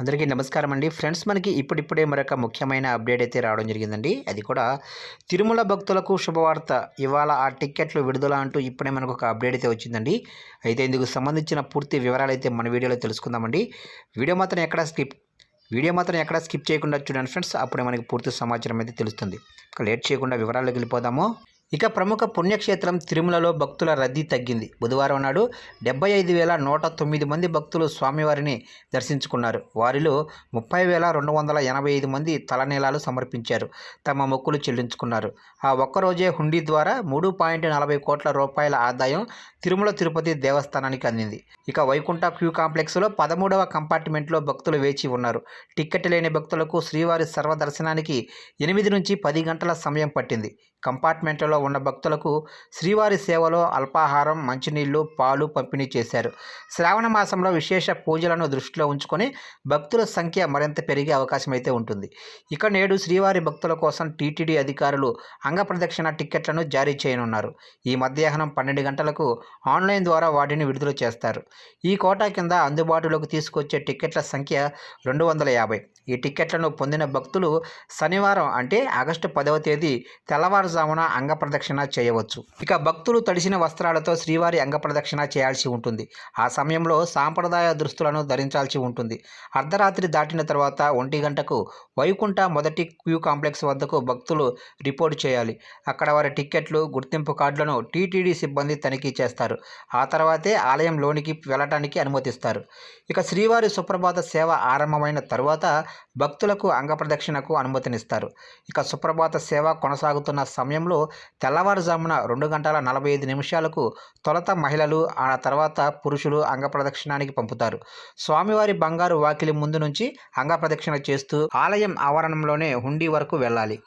అందరికీ నమస్కారం అండి. ఫ్రెండ్స్, మనకి ఇప్పుడిప్పుడే మరొక ముఖ్యమైన అప్డేట్ అయితే రావడం జరిగిందండి. అది కూడా తిరుమల భక్తులకు శుభవార్త. ఇవాళ ఆ టికెట్లు విడుదల అంటూ ఇప్పుడే మనకు ఒక అప్డేట్ అయితే వచ్చిందండి. అయితే ఇందుకు సంబంధించిన పూర్తి వివరాలు అయితే మన వీడియోలో తెలుసుకుందామండి. వీడియో మాత్రం ఎక్కడ స్కిప్ వీడియో మాత్రం ఎక్కడ స్కిప్ చేయకుండా చూడండి ఫ్రెండ్స్. అప్పుడే మనకి పూర్తి సమాచారం అయితే తెలుస్తుంది. ఇక లేట్ చేయకుండా వివరాల్లోకి వెళ్ళిపోదాము. ఇక ప్రముఖ పుణ్యక్షేత్రం తిరుమలలో భక్తుల రద్దీ తగ్గింది. బుధవారం నాడు 75,109 మంది భక్తులు స్వామివారిని దర్శించుకున్నారు. వారిలో 30,285 మంది తలనీలాలు సమర్పించారు, తమ మొక్కులు చెల్లించుకున్నారు. ఆ ఒక్కరోజే హుండీ ద్వారా 3.40 కోట్ల రూపాయల ఆదాయం తిరుమల తిరుపతి దేవస్థానానికి అందింది. ఇక వైకుంఠ క్యూ కాంప్లెక్స్లో 13వ కంపార్ట్మెంట్లో భక్తులు వేచి ఉన్నారు. టిక్కెట్ లేని భక్తులకు శ్రీవారి సర్వదర్శనానికి 8 నుంచి 10 గంటల సమయం పట్టింది. కంపార్ట్మెంట్లో ఉన్న భక్తులకు శ్రీవారి సేవలో అల్పాహారం, మంచినీళ్లు, పాలు పంపిణీ చేశారు. శ్రావణ మాసంలో విశేష పూజలను దృష్టిలో ఉంచుకొని భక్తుల సంఖ్య మరింత పెరిగే అవకాశం అయితే ఉంటుంది. ఇక నేడు శ్రీవారి భక్తుల కోసం టీటీడీ అధికారులు అంగప్రదక్షిణ టిక్కెట్లను జారీ చేయనున్నారు. ఈ మధ్యాహ్నం 12 గంటలకు ఆన్లైన్ ద్వారా వాటిని విడుదల చేస్తారు. ఈ కోటా కింద అందుబాటులోకి తీసుకొచ్చే టిక్కెట్ల సంఖ్య 250. ఈ టిక్కెట్లను పొందిన భక్తులు శనివారం అంటే ఆగస్టు 10వ తేదీ తెల్లవారుజామున అంగప్రదక్షిణ చేయవచ్చు. ఇక భక్తులు తడిసిన వస్త్రాలతో శ్రీవారి అంగప్రదక్షిణ చేయాల్సి ఉంటుంది. ఆ సమయంలో సాంప్రదాయ దుస్తులను ధరించాల్సి ఉంటుంది. అర్ధరాత్రి దాటిన తర్వాత 1 గంటకు వైకుంఠ మొదటి క్యూ కాంప్లెక్స్ వద్దకు భక్తులు రిపోర్ట్ చేయాలి. అక్కడ వారి టిక్కెట్లు, గుర్తింపు కార్డులను టీటీడీ సిబ్బంది తనిఖీ చేస్తారు. ఆ తర్వాతే ఆలయంలోనికి వెళ్ళటానికి అనుమతిస్తారు. ఇక శ్రీవారి సుప్రభాత సేవ ఆరంభమైన తరువాత భక్తులకు అంగప్రదక్షిణకు అనుమతినిస్తారు. ఇక సుప్రభాత సేవ కొనసాగుతున్న సమయంలో తెల్లవారుజామున 2 గంటల 45 నిమిషాలకు తొలుత మహిళలు, ఆ తర్వాత పురుషులు అంగప్రదక్షిణానికి పంపుతారు. స్వామివారి బంగారు వాకిలి ముందు నుంచి అంగప్రదక్షిణ చేస్తూ ఆలయం ఆవరణంలోనే హుండీ వరకు వెళ్ళాలి.